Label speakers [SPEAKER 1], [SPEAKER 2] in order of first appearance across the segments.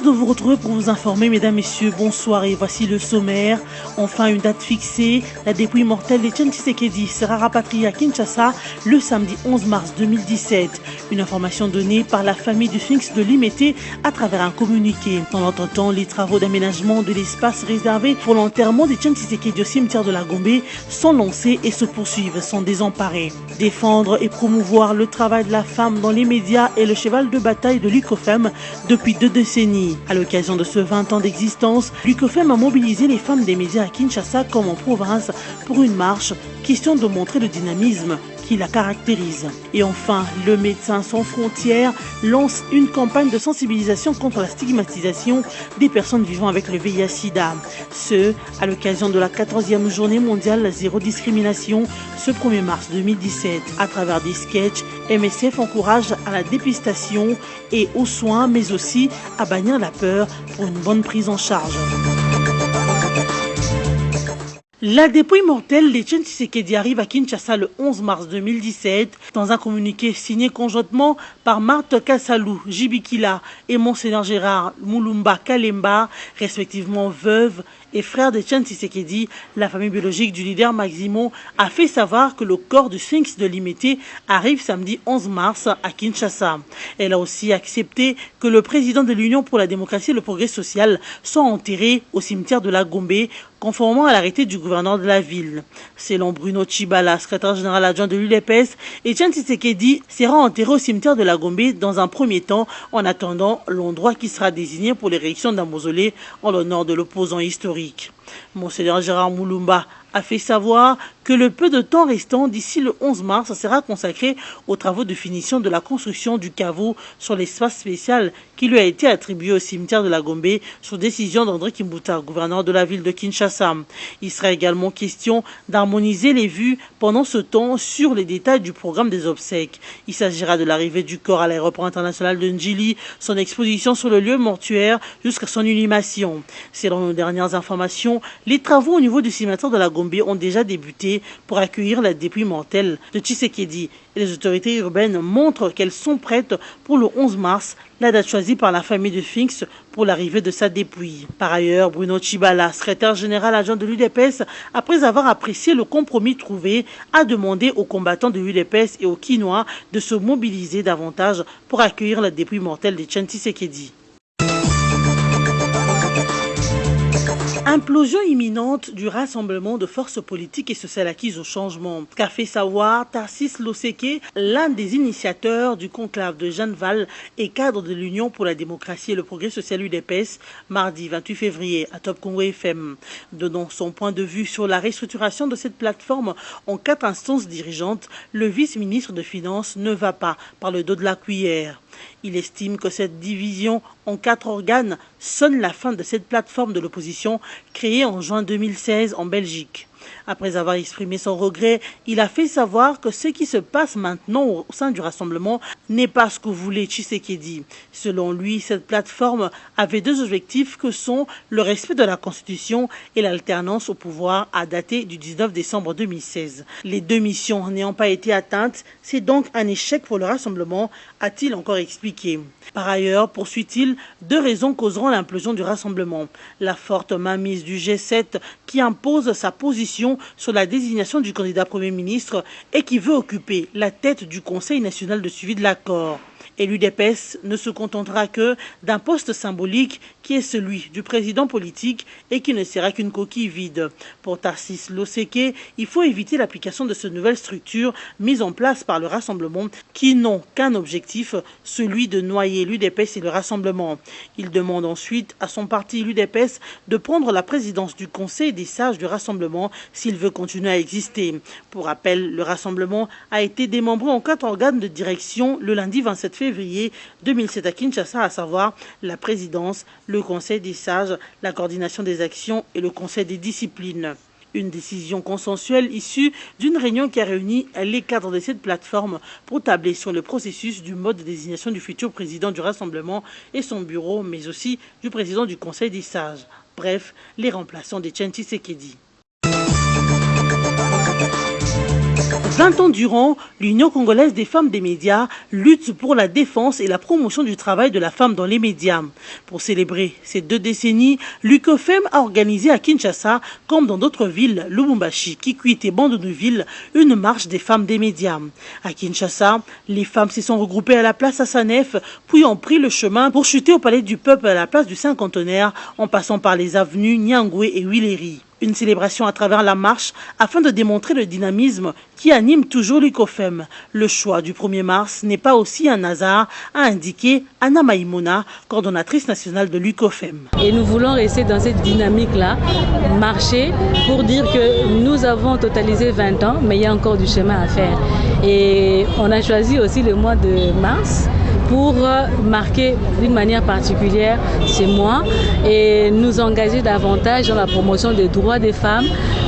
[SPEAKER 1] de vous retrouver pour vous informer, mesdames, messieurs, bonsoir et voici le sommaire. Enfin, une date fixée, la dépouille mortelle d'Etienne Tshisekedi sera rapatriée à Kinshasa le samedi 11 mars 2017. Une information donnée par la famille du Sphinx de Limete à travers un communiqué. Dans l'entretemps, les travaux d'aménagement de l'espace réservé pour l'enterrement d'Etienne Tshisekedi au cimetière de la Gombe sont lancés et se poursuivent sans désemparer. Défendre et promouvoir le travail de la femme dans les médias est le cheval de bataille de l'UCOFEM depuis 2 décennies. À l'occasion de ce 20 ans d'existence, l'UCOFEM a mobilisé les femmes des médias à Kinshasa comme en province pour une marche, question de montrer le dynamisme qui la caractérise. Et enfin, le Médecins sans frontières lance une campagne de sensibilisation contre la stigmatisation des personnes vivant avec le VIH-Sida. Ce, à l'occasion de la 14e journée mondiale zéro discrimination, ce 1er mars 2017. À travers des sketchs, MSF encourage à la dépistation et aux soins, mais aussi à bannir la peur pour une bonne prise en charge. La dépouille mortelle d'Etienne Tshisekedi arrive à Kinshasa le 11 mars 2017 dans un communiqué signé conjointement par Marthe Kassalou Jibikila et Monseigneur Gérard Mulumba Kalemba, respectivement veuve et frère d'Etienne Tshisekedi. La famille biologique du leader Maximo a fait savoir que le corps du Sphinx de Limete arrive samedi 11 mars à Kinshasa. Elle a aussi accepté que le président de l'Union pour la démocratie et le progrès social soit enterré au cimetière de la Gombe, conformément à l'arrêté du gouverneur de la ville. Selon Bruno Tshibala, secrétaire général adjoint de l'UDPS, Etienne Tshisekedi sera enterré au cimetière de la Gombe dans un premier temps, en attendant l'endroit qui sera désigné pour l'érection d'un mausolée en l'honneur de l'opposant historique. Monseigneur Gérard Mulumba a fait savoir que le peu de temps restant d'ici le 11 mars sera consacré aux travaux de finition de la construction du caveau sur l'espace spécial qui lui a été attribué au cimetière de la Gombe sur décision d'André Kimbuta, gouverneur de la ville de Kinshasa. Il sera également question d'harmoniser les vues pendant ce temps sur les détails du programme des obsèques. Il s'agira de l'arrivée du corps à l'aéroport international de Njili, son exposition sur le lieu mortuaire jusqu'à son inhumation. Selon nos dernières informations, les travaux au niveau du cimetière de la Gombe ont déjà débuté pour accueillir la dépouille mortelle de Tshisekedi. Et les autorités urbaines montrent qu'elles sont prêtes pour le 11 mars, la date choisie par la famille de Sphinx pour l'arrivée de sa dépouille. Par ailleurs, Bruno Tshibala, secrétaire général adjoint de l'UDPS, après avoir apprécié le compromis trouvé, a demandé aux combattants de l'UDPS et aux Kinois de se mobiliser davantage pour accueillir la dépouille mortelle d'Etienne Tshisekedi. Implosion imminente du rassemblement de forces politiques et sociales acquises au changement, qu'a fait savoir Tarsis Loseke, l'un des initiateurs du conclave de Jeanne Val et cadre de l'Union pour la démocratie et le progrès social UDPS, mardi 28 février à Top Congo FM. Donnant son point de vue sur la restructuration de cette plateforme en 4 instances dirigeantes, le vice-ministre de Finances ne va pas par le dos de la cuillère. Il estime que cette division en 4 organes sonne la fin de cette plateforme de l'opposition créée en juin 2016 en Belgique. Après avoir exprimé son regret, il a fait savoir que ce qui se passe maintenant au sein du rassemblement n'est pas ce que voulait Tshisekedi. Selon lui, cette plateforme avait 2 objectifs que sont le respect de la Constitution et l'alternance au pouvoir à dater du 19 décembre 2016. Les 2 missions n'ayant pas été atteintes, c'est donc un échec pour le rassemblement, a-t-il encore expliqué. Par ailleurs, poursuit-il, 2 raisons causeront l'implosion du rassemblement. La forte mainmise du G7 qui impose sa position sur la désignation du candidat Premier ministre et qui veut occuper la tête du Conseil national de suivi de l'accord. Et l'UDPS ne se contentera que d'un poste symbolique qui est celui du président politique et qui ne sera qu'une coquille vide. Pour Tarsis Loseke, il faut éviter l'application de cette nouvelle structure mise en place par le Rassemblement qui n'ont qu'un objectif, celui de noyer l'UDPS et le Rassemblement. Il demande ensuite à son parti l'UDPS de prendre la présidence du Conseil des sages du Rassemblement s'il veut continuer à exister. Pour rappel, le Rassemblement a été démembré en 4 organes de direction le lundi 27 février 2007 à Kinshasa, à savoir la présidence, le Conseil des sages, la coordination des actions et le Conseil des disciplines. Une décision consensuelle issue d'une réunion qui a réuni les cadres de cette plateforme pour tabler sur le processus du mode de désignation du futur président du Rassemblement et son bureau, mais aussi du président du Conseil des sages. Bref, les remplaçants d'Etienne Tshisekedi. 20 ans durant, l'Union congolaise des femmes des médias lutte pour la défense et la promotion du travail de la femme dans les médias. Pour célébrer ces 2 décennies, l'UCOFEM a organisé à Kinshasa, comme dans d'autres villes, Lubumbashi, Kikwit et Bandunuville, une marche des femmes des médias. À Kinshasa, les femmes se sont regroupées à la place Assanef, puis ont pris le chemin pour chuter au Palais du Peuple à la place du Cinquantenaire, en passant par les avenues Nyangwe et Willery. Une célébration à travers la marche afin de démontrer le dynamisme qui anime toujours l'UCOFEM. Le choix du 1er mars n'est pas aussi un hasard, a indiqué Anna Maïmouna, coordonnatrice nationale de l'UCOFEM.
[SPEAKER 2] Et nous voulons rester dans cette dynamique-là, marcher pour dire que nous avons totalisé 20 ans, mais il y a encore du chemin à faire. Et on a choisi aussi le mois de mars pour marquer d'une manière particulière ce mois et nous engager davantage dans la promotion des droits des femmes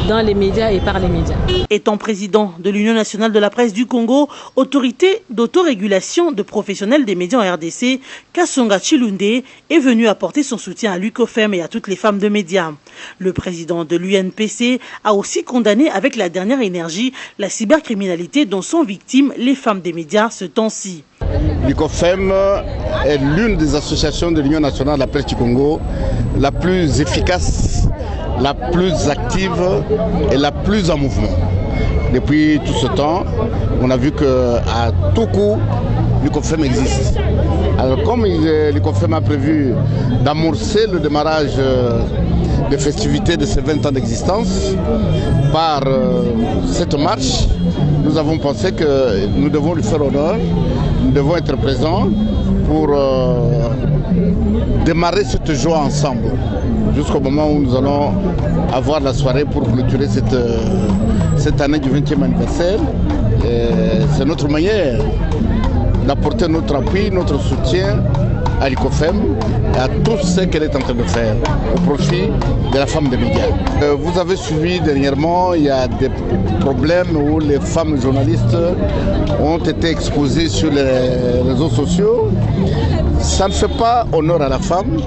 [SPEAKER 2] dans les médias et par les médias.
[SPEAKER 1] Étant président de l'Union nationale de la presse du Congo, autorité d'autorégulation de professionnels des médias en RDC, Kasonga Chilunde est venu apporter son soutien à l'UCOFEM et à toutes les femmes de médias. Le président de l'UNPC a aussi condamné avec la dernière énergie la cybercriminalité dont sont victimes les femmes des médias ce temps-ci.
[SPEAKER 3] L'UCOFEM est l'une des associations de l'Union nationale de la presse du Congo la plus efficace, la plus active et la plus en mouvement. Depuis tout ce temps, on a vu qu'à tout coup, l'UCOFEM existe. Alors comme l'UCOFEM a prévu d'amorcer le démarrage des festivités de ces 20 ans d'existence par cette marche, nous avons pensé que nous devons lui faire honneur, nous devons être présents pour démarrer cette joie ensemble jusqu'au moment où nous allons avoir la soirée pour clôturer cette année du 20e anniversaire. C'est notre manière d'apporter notre appui, notre soutien à l'UCOFEM et à tout ce qu'elle est en train de faire au profit de la femme des médias. Vous avez suivi dernièrement, il y a des problèmes où les femmes journalistes ont été exposées sur les réseaux sociaux. Ça ne fait pas honneur à la femme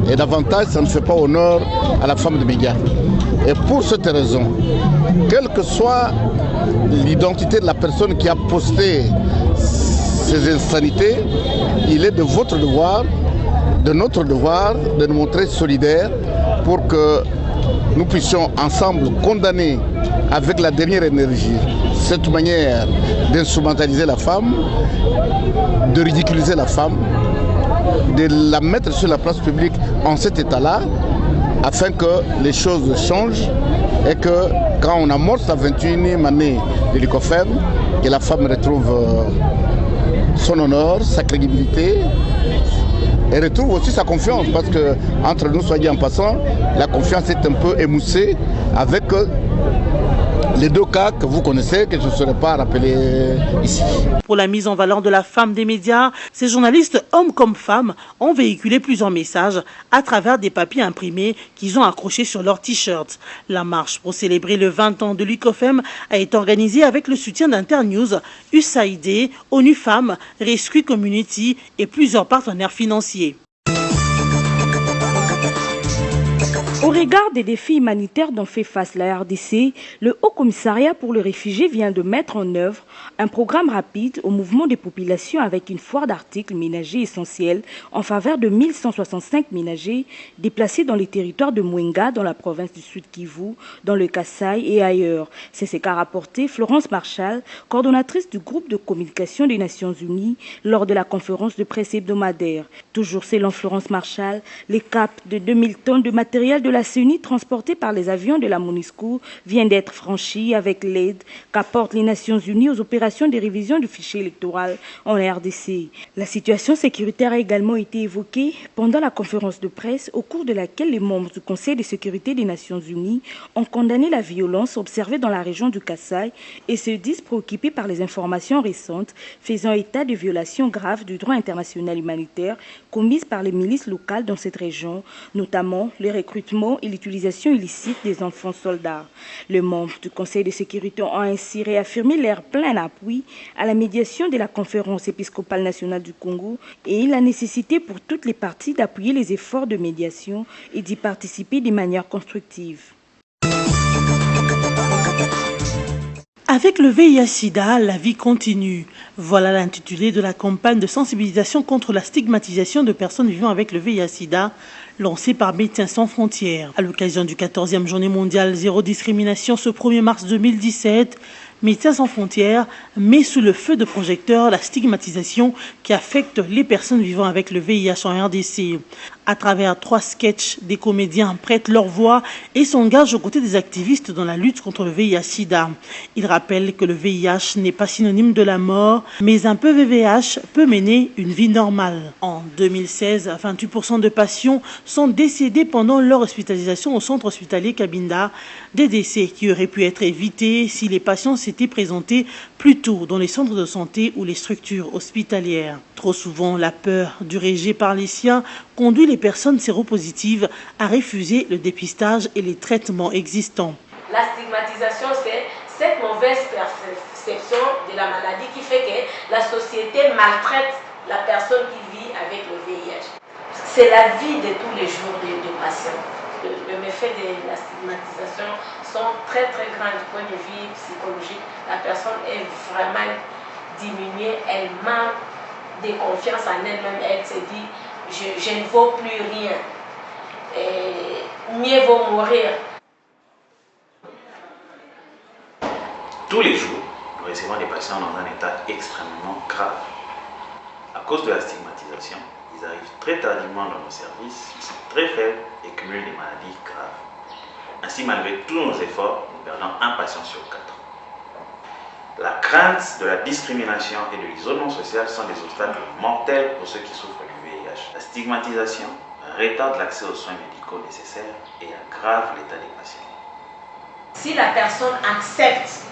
[SPEAKER 3] et davantage ça ne fait pas honneur à la femme des médias. Et pour cette raison, quelle que soit l'identité de la personne qui a posté ces insanités, il est de votre devoir, de notre devoir, de nous montrer solidaires pour que nous puissions ensemble condamner avec la dernière énergie cette manière d'instrumentaliser la femme, de ridiculiser la femme, de la mettre sur la place publique en cet état-là, afin que les choses changent et que quand on amorce la 21e année de l'UCOFEM, que la femme retrouve son honneur, sa crédibilité et retrouve aussi sa confiance, parce que entre nous, soit dit en passant, la confiance est un peu émoussée avec les 2 cas que vous connaissez, que je ne saurais pas rappeler ici.
[SPEAKER 1] Pour la mise en valeur de la femme des médias, ces journalistes, hommes comme femmes, ont véhiculé plusieurs messages à travers des papiers imprimés qu'ils ont accrochés sur leurs t-shirts. La marche pour célébrer le 20 ans de l'UCOFEM a été organisée avec le soutien d'Internews, USAID, ONU Femmes, Rescue Community et plusieurs partenaires financiers.
[SPEAKER 4] Au regard des défis humanitaires dont fait face la RDC, le Haut Commissariat pour les réfugiés vient de mettre en œuvre un programme rapide au mouvement des populations avec une foire d'articles ménagers essentiels en faveur de 1165 ménagers déplacés dans les territoires de Mwenga, dans la province du Sud Kivu, dans le Kasaï et ailleurs. C'est ce qu'a rapporté Florence Marchal, coordonnatrice du groupe de communication des Nations Unies, lors de la conférence de presse hebdomadaire. Toujours selon Florence Marchal, les caps de 2000 tonnes de matériel de la CENI transportés par les avions de la MONUSCO vient d'être franchi avec l'aide qu'apportent les Nations Unies aux opérations de révision du fichier électoral en RDC. La situation sécuritaire a également été évoquée pendant la conférence de presse au cours de laquelle les membres du Conseil de sécurité des Nations Unies ont condamné la violence observée dans la région du Kasaï et se disent préoccupés par les informations récentes faisant état de violations graves du droit international humanitaire commises par les milices locales dans cette région, notamment le recrutement et l'utilisation illicite des enfants soldats. Les membres du Conseil de sécurité ont ainsi réaffirmé leur plein appui à la médiation de la conférence épiscopale nationale du Congo et la nécessité pour toutes les parties d'appuyer les efforts de médiation et d'y participer de manière constructive.
[SPEAKER 1] Avec le VIH-Sida, la vie continue. Voilà l'intitulé de la campagne de sensibilisation contre la stigmatisation de personnes vivant avec le VIH-Sida, lancée par Médecins sans frontières. À l'occasion du 14e Journée mondiale zéro discrimination ce 1er mars 2017, Médecins sans frontières met sous le feu de projecteurs la stigmatisation qui affecte les personnes vivant avec le VIH en RDC. À travers 3 sketchs, des comédiens prêtent leur voix et s'engagent aux côtés des activistes dans la lutte contre le VIH-Sida. Ils rappellent que le VIH n'est pas synonyme de la mort, mais un PVVH peut mener une vie normale. En 2016, 28% de patients sont décédés pendant leur hospitalisation au centre hospitalier Cabinda, des décès qui auraient pu être évités si les patients s'étaient présentés plus tôt dans les centres de santé ou les structures hospitalières. Trop souvent, la peur dirigée par les siens conduit les personnes séropositives à refuser le dépistage et les traitements existants.
[SPEAKER 5] La stigmatisation, c'est cette mauvaise perception de la maladie qui fait que la société maltraite la personne qui vit avec le VIH. C'est la vie de tous les jours des patients. Le méfait de la stigmatisation sont très très grands du point de vue psychologique. La personne est vraiment diminuée, elle manque de confiance en elle-même, elle se dit je ne vaux plus rien, et mieux vaut mourir.
[SPEAKER 6] Tous les jours, nous recevons des patients dans un état extrêmement grave. À cause de la stigmatisation, ils arrivent très tardivement dans nos services, ils sont très faibles et cumulent des maladies graves. Ainsi, malgré tous nos efforts, nous perdons un patient sur 4. La crainte de la discrimination et de l'isolement social sont des obstacles mortels pour ceux qui souffrent du VIH. La stigmatisation retarde l'accès aux soins médicaux nécessaires et aggrave l'état des patients.
[SPEAKER 5] Si la personne accepte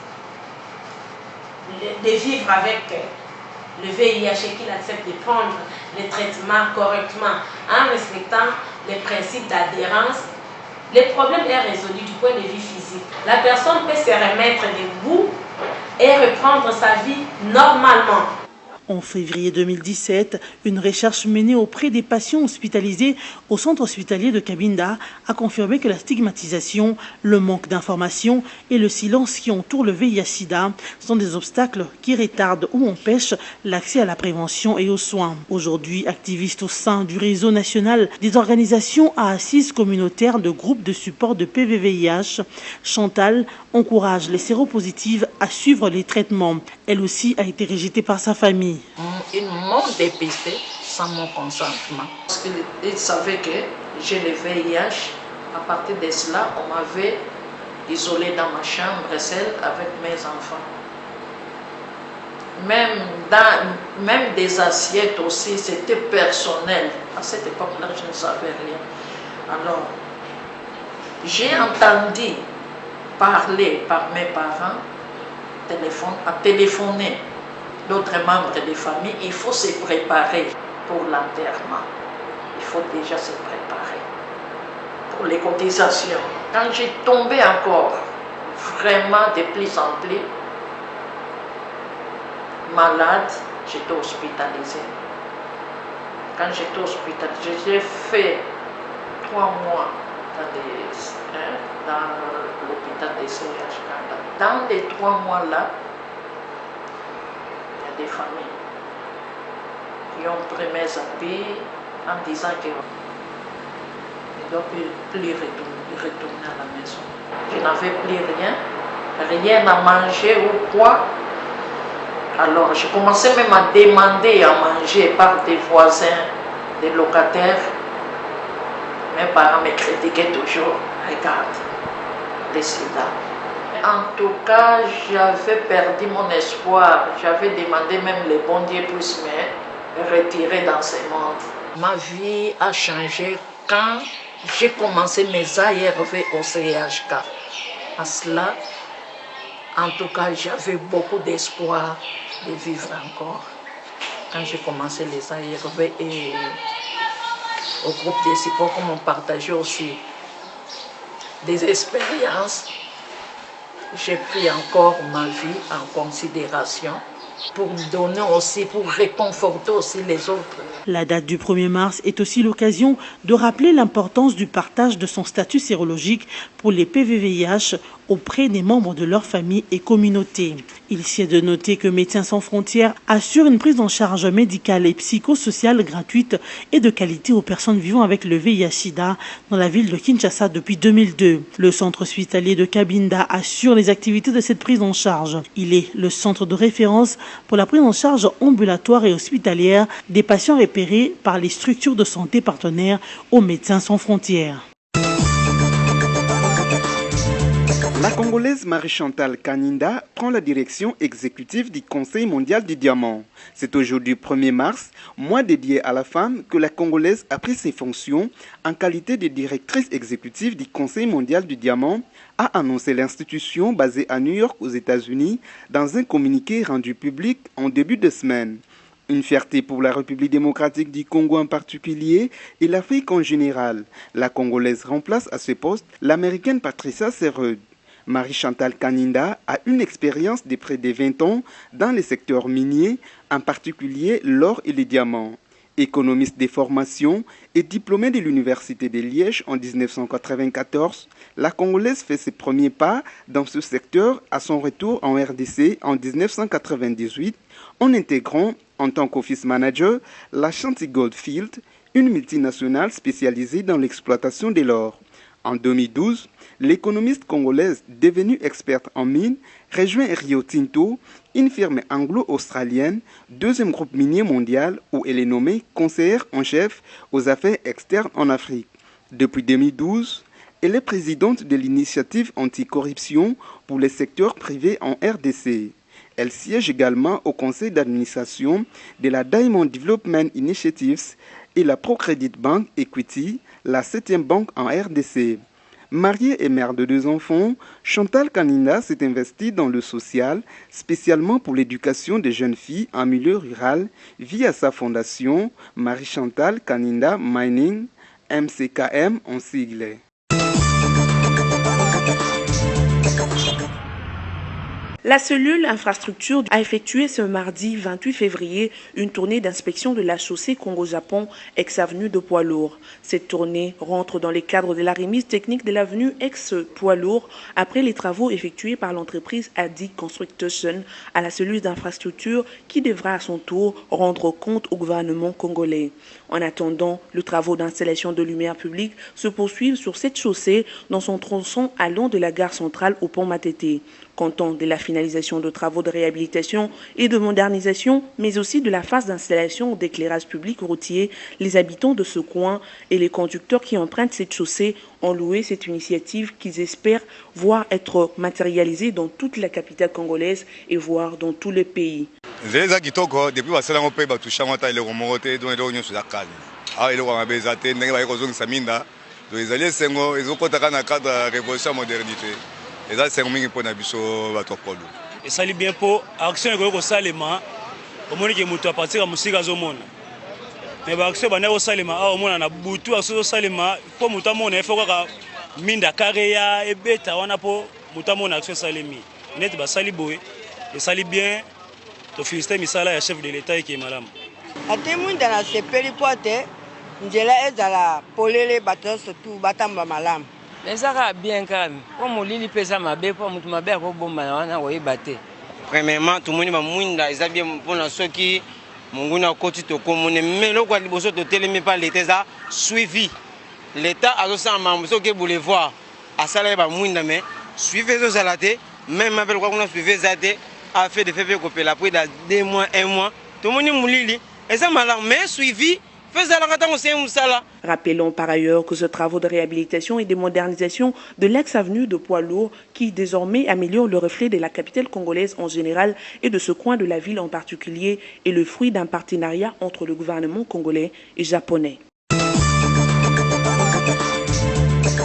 [SPEAKER 5] de vivre avec le VIH et qu'il accepte de prendre les traitements correctement en respectant les principes d'adhérence, le problème est résolu du point de vue physique. La personne peut se remettre debout et reprendre sa vie normalement.
[SPEAKER 1] En février 2017, une recherche menée auprès des patients hospitalisés au centre hospitalier de Cabinda a confirmé que la stigmatisation, le manque d'information et le silence qui entoure le VIH-Sida sont des obstacles qui retardent ou empêchent l'accès à la prévention et aux soins. Aujourd'hui, activiste au sein du réseau national des organisations à assise communautaire de groupes de support de PVVIH, Chantal encourage les séropositives à suivre les traitements. Elle aussi a été rejetée par sa famille.
[SPEAKER 7] Ils m'ont dépisté sans mon consentement. Parce qu'ils savaient que j'ai le VIH. À partir de cela, on m'avait isolé dans ma chambre seule avec mes enfants. Même des assiettes aussi, c'était personnel. À cette époque-là, je ne savais rien. Alors, j'ai entendu parler par mes parents, à téléphoner d'autres membres de famille. Il faut se préparer pour l'enterrement. Il faut déjà se préparer pour les cotisations. Quand j'ai tombé encore vraiment de plus en plus malade, j'étais hospitalisée. Quand j'étais hospitalisée, j'ai fait 3 mois dans l'hôpital de CHK. Dans les 3 mois-là, il y a des familles qui ont pris mes habits en disant qu'ils ne doivent plus retourner à la maison. Je n'avais plus rien à manger ou quoi. Alors, je commençais même à demander à manger par des voisins, des locataires. Mes parents me critiquaient toujours. Regarde, le sida. En tout cas, j'avais perdu mon espoir. J'avais demandé même le bon Dieu puisse me retirer dans ce monde. Ma vie a changé quand j'ai commencé mes ARV au CHK. À cela, en tout cas, j'avais beaucoup d'espoir de vivre encore. Quand j'ai commencé les ARV et au groupe des support, comme on partageait aussi des expériences, j'ai pris encore ma vie en considération pour donner aussi, pour réconforter aussi les autres.
[SPEAKER 1] La date du 1er mars est aussi l'occasion de rappeler l'importance du partage de son statut sérologique pour les PVVIH auprès des membres de leur famille et communauté. Il s'y est de noter que Médecins sans frontières assure une prise en charge médicale et psychosociale gratuite et de qualité aux personnes vivant avec le VIH/SIDA dans la ville de Kinshasa depuis 2002. Le centre hospitalier de Kabinda assure les activités de cette prise en charge. Il est le centre de référence pour la prise en charge ambulatoire et hospitalière des patients repérés par les structures de santé partenaires aux Médecins sans frontières.
[SPEAKER 8] La Congolaise Marie-Chantal Kaninda prend la direction exécutive du Conseil mondial du diamant. C'est aujourd'hui 1er mars, mois dédié à la femme, que la Congolaise a pris ses fonctions en qualité de directrice exécutive du Conseil mondial du diamant, a annoncé l'institution basée à New York aux États-Unis dans un communiqué rendu public en début de semaine. Une fierté pour la République démocratique du Congo en particulier et l'Afrique en général. La Congolaise remplace à ce poste l'Américaine Patricia Serreud. Marie-Chantal Kaninda a une expérience de près de 20 ans dans les secteurs miniers, en particulier l'or et les diamants. Économiste de formation et diplômée de l'Université de Liège en 1994, la Congolaise fait ses premiers pas dans ce secteur à son retour en RDC en 1998 en intégrant en tant qu'office manager la Shanti Goldfield, une multinationale spécialisée dans l'exploitation de l'or. En 2012, l'économiste congolaise devenue experte en mines rejoint Rio Tinto, une firme anglo-australienne, deuxième groupe minier mondial où elle est nommée conseillère en chef aux affaires externes en Afrique. Depuis 2012, elle est présidente de l'initiative anticorruption pour les secteurs privés en RDC. Elle siège également au conseil d'administration de la Diamond Development Initiatives et la ProCredit Bank Equity, la 7e banque en RDC. Mariée et mère de 2 enfants, Chantal Kaninda s'est investie dans le social, spécialement pour l'éducation des jeunes filles en milieu rural, via sa fondation Marie-Chantal Kaninda Mining, MCKM en sigle.
[SPEAKER 4] La cellule infrastructure a effectué ce mardi 28 février une tournée d'inspection de la chaussée Congo-Japon ex-avenue de Poids-Lourd. Cette tournée rentre dans les cadres de la remise technique de l'avenue ex-Poids-Lourd après les travaux effectués par l'entreprise Adi Construction à la cellule d'infrastructure qui devra à son tour rendre compte au gouvernement congolais. En attendant, les travaux d'installation de lumière publique se poursuivent sur cette chaussée dans son tronçon allant de la gare centrale au pont Matete. Comptant de la finalisation de travaux de réhabilitation et de modernisation, mais aussi de la phase d'installation d'éclairage public routier, les habitants de ce coin et les conducteurs qui empruntent cette chaussée ont loué cette initiative qu'ils espèrent voir être matérialisée dans toute la capitale congolaise et voire dans tout le pays.
[SPEAKER 9] Et ça bien pour action que salima au moins que mutu à partir de musique azomona mais action bana au salima au moins na butu action salima pour mutu mona faut que minda kareya et beta wana po mutu mona action salimi net ba sali boy et sali bien to féliciter misala ya chef de l'état qui est madame
[SPEAKER 10] atemu ndana sepeli pote njela ezala polele bato surtout batamba malam.
[SPEAKER 11] Ezaka bien calme. Pour molili pesa mabe pour mutu mabe ko bomba wana koyeba te.
[SPEAKER 10] Premièrement tout monde ba mwinda eza bien mpona soki munguna koti to komone mais loko liboso to telemi par l'état za suivi. L'état azosala mambo soki boule voir asala ba mwinda mais suivi zo salate même avec quoi on a suivi zate a fait de faire copela après 2 mois 1 mois tout monde mulili eza malam mais suivi.
[SPEAKER 4] Rappelons par ailleurs que ce travaux de réhabilitation et de modernisation de l'ex-avenue de Poids-Lourd, qui désormais améliore le reflet de la capitale congolaise en général et de ce coin de la ville en particulier, est le fruit d'un partenariat entre le gouvernement congolais et japonais.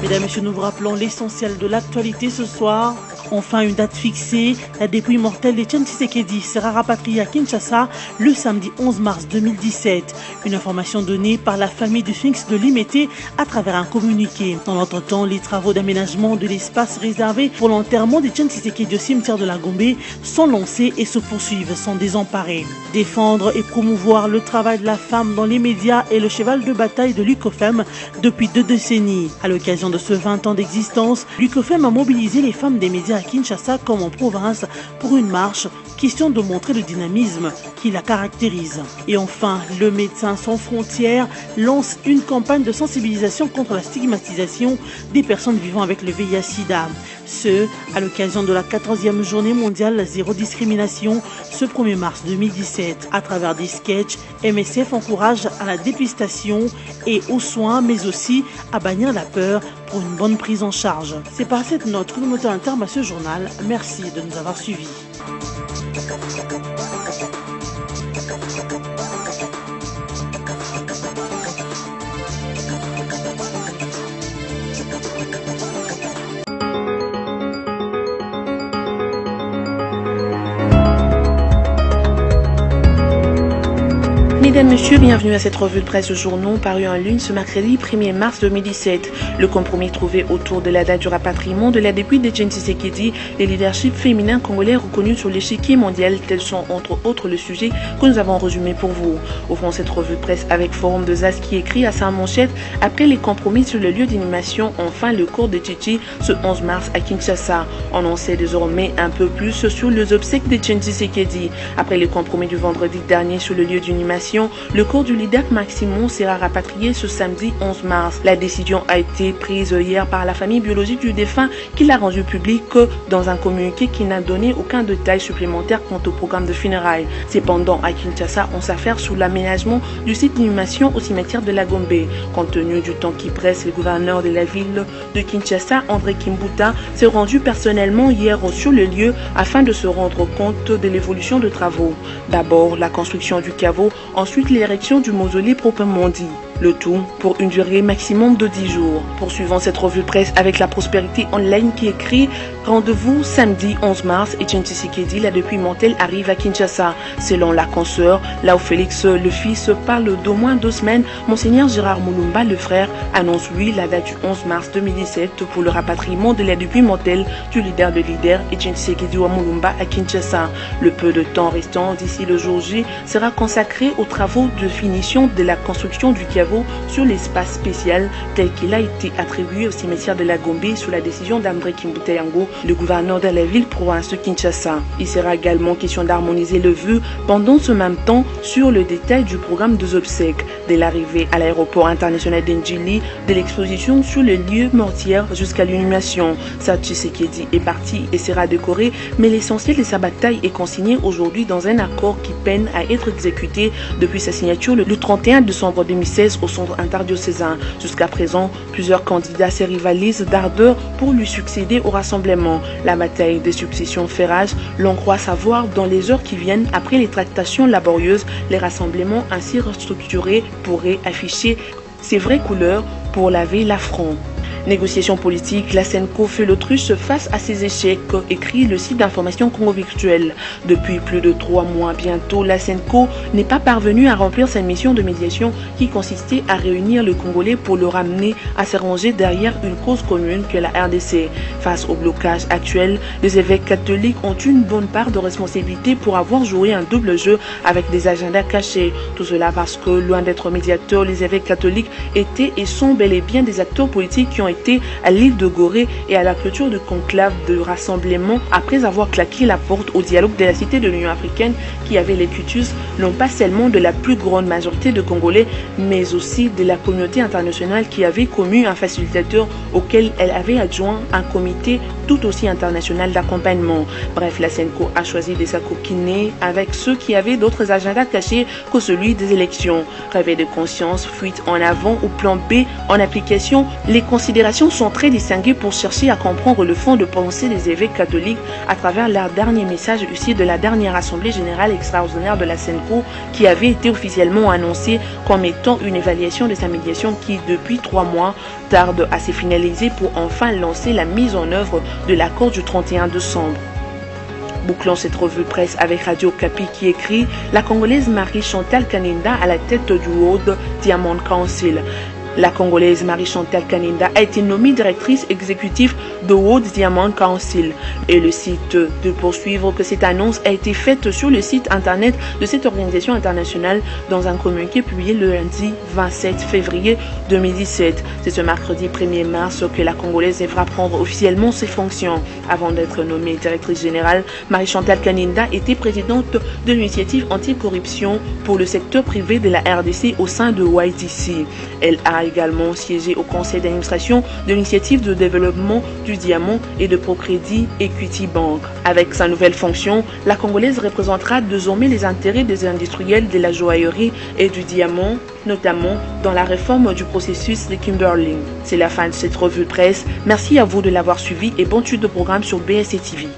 [SPEAKER 1] Mesdames et messieurs, nous vous rappelons l'essentiel de l'actualité ce soir. Enfin, une date fixée, la dépouille mortelle d'Etienne Tshisekedi sera rapatriée à Kinshasa le samedi 11 mars 2017. Une information donnée par la famille du Sphinx de Limete à travers un communiqué. Dans l'entretemps, les travaux d'aménagement de l'espace réservé pour l'enterrement d'Etienne Tshisekedi au cimetière de la Gombe sont lancés et se poursuivent sans désemparer. Défendre et promouvoir le travail de la femme dans les médias est le cheval de bataille de l'UCOFEM depuis 2 décennies. À l'occasion de ce 20 ans d'existence, l'UCOFEM a mobilisé les femmes des médias à Kinshasa comme en province pour une marche, question de montrer le dynamisme qui la caractérise. Et enfin, le Médecins sans frontières lance une campagne de sensibilisation contre la stigmatisation des personnes vivant avec le VIH-Sida. Ce, à l'occasion de la 14e journée mondiale zéro discrimination, ce 1er mars 2017. À travers des sketchs, MSF encourage à la dépistation et aux soins, mais aussi à bannir la peur pour une bonne prise en charge. C'est par cette note que nous mettons un terme à ce journal. Merci de nous avoir suivis.
[SPEAKER 12] Mesdames, Messieurs, bienvenue à cette revue de presse de journaux parue en ligne ce mercredi 1er mars 2017. Le compromis trouvé autour de la date du rapatriement de la dépouille d'Etienne Tshisekedi, les leaderships féminins congolais reconnus sur l'échiquier mondial, tels sont entre autres le sujet que nous avons résumé pour vous. Ouvrons cette revue de presse avec Forum de Zaz qui écrit à sa manchette « Après les compromis sur le lieu d'inhumation, enfin le cours de Tchichi ce 11 mars à Kinshasa. On en sait désormais un peu plus sur les obsèques d'Etienne Tshisekedi. Après les compromis du vendredi dernier sur le lieu d'inhumation, le corps du leader Maximon sera rapatrié ce samedi 11 mars. La décision a été prise hier par la famille biologique du défunt qui l'a rendu public dans un communiqué qui n'a donné aucun détail supplémentaire quant au programme de funérailles. Cependant, à Kinshasa, on s'affaire sous l'aménagement du site d'inhumation au cimetière de la Gombe. Compte tenu du temps qui presse, le gouverneur de la ville de Kinshasa, André Kimbuta, s'est rendu personnellement hier sur le lieu afin de se rendre compte de l'évolution de travaux. D'abord, la construction du caveau, ensuite l'érection du mausolée proprement dit. Le tout pour une durée maximum de 10 jours. Poursuivons cette revue de presse avec la Prospérité Online qui écrit « Rendez-vous samedi 11 mars, Etienne Tshisekedi, la dépouille mortelle arrive à Kinshasa. Selon la consoeur, là où Félix le fils parle d'au moins 2 semaines, Monseigneur Gérard Moulumba, le frère, annonce lui la date du 11 mars 2017 pour le rapatriement de la dépouille mortelle du leader de leader, Etienne Tshisekedi Moulumba à Kinshasa. Le peu de temps restant d'ici le jour J sera consacré aux travaux de finition de la construction du caveau sur l'espace spécial tel qu'il a été attribué au cimetière de la Gombe sous la décision d'André Kimbuta, le gouverneur de la ville province de Kinshasa. Il sera également question d'harmoniser le vœu pendant ce même temps sur le détail du programme des obsèques, dès l'arrivée à l'aéroport international d'Ndjili, de l'exposition sur le lieu mortier jusqu'à l'inhumation. Tshisekedi est parti et sera décoré, mais l'essentiel de sa bataille est consigné aujourd'hui dans un accord qui peine à être exécuté depuis sa signature le 31 décembre 2016 au centre interdiocésain. Jusqu'à présent, plusieurs candidats se rivalisent d'ardeur pour lui succéder au rassemblement. La bataille des successions fait rage, l'on croit savoir dans les heures qui viennent après les tractations laborieuses, les rassemblements ainsi restructurés pourraient afficher ses vraies couleurs pour laver l'affront. Négociation politique, la Senco fait l'autruche face à ses échecs, écrit le site d'information Congo Virtuel. Depuis plus de 3 mois bientôt, la Senco n'est pas parvenue à remplir sa mission de médiation qui consistait à réunir le Congolais pour le ramener à se ranger derrière une cause commune que la RDC. Face au blocage actuel, les évêques catholiques ont une bonne part de responsabilité pour avoir joué un double jeu avec des agendas cachés. Tout cela parce que, loin d'être médiateurs, les évêques catholiques étaient et sont bel et bien des acteurs politiques qui ont été à l'île de Gorée et à la clôture de conclave de rassemblement après avoir claqué la porte au dialogue de la Cité de l'Union africaine qui avait les cutus non pas seulement de la plus grande majorité de Congolais mais aussi de la communauté internationale qui avait commu un facilitateur auquel elle avait adjoint un comité tout aussi international d'accompagnement. Bref, la Senco a choisi de s'acoquiner avec ceux qui avaient d'autres agendas cachés que celui des élections. Réveil de conscience, fuite en avant ou plan B en application, les considérations sont très distinguées pour chercher à comprendre le fond de pensée des évêques catholiques à travers leur dernier message issu de la dernière assemblée générale extraordinaire de la Senco qui avait été officiellement annoncée comme étant une évaluation de sa médiation qui, depuis 3 mois, tarde à se finaliser pour enfin lancer la mise en œuvre de l'accord du 31 décembre. Bouclons cette revue de presse avec Radio Kapi qui écrit « La Congolaise Marie-Chantal Kaninda à la tête du World Diamond Council ». La Congolaise Marie-Chantal Kaninda a été nommée directrice exécutive de World Diamond Council. Et le site de poursuivre que cette annonce a été faite sur le site internet de cette organisation internationale dans un communiqué publié le lundi 27 février 2017. C'est ce mercredi 1er mars que la Congolaise devra prendre officiellement ses fonctions. Avant d'être nommée directrice générale, Marie-Chantal Kaninda était présidente de l'initiative anticorruption pour le secteur privé de la RDC au sein de YDC. Elle a également siégé au conseil d'administration de l'initiative de développement du diamant et de Procrédit Equity Bank. Avec sa nouvelle fonction, la Congolaise représentera désormais les intérêts des industriels de la joaillerie et du diamant, notamment dans la réforme du processus de Kimberley. C'est la fin de cette revue de presse. Merci à vous de l'avoir suivi et bonne suite de programme sur BSC TV.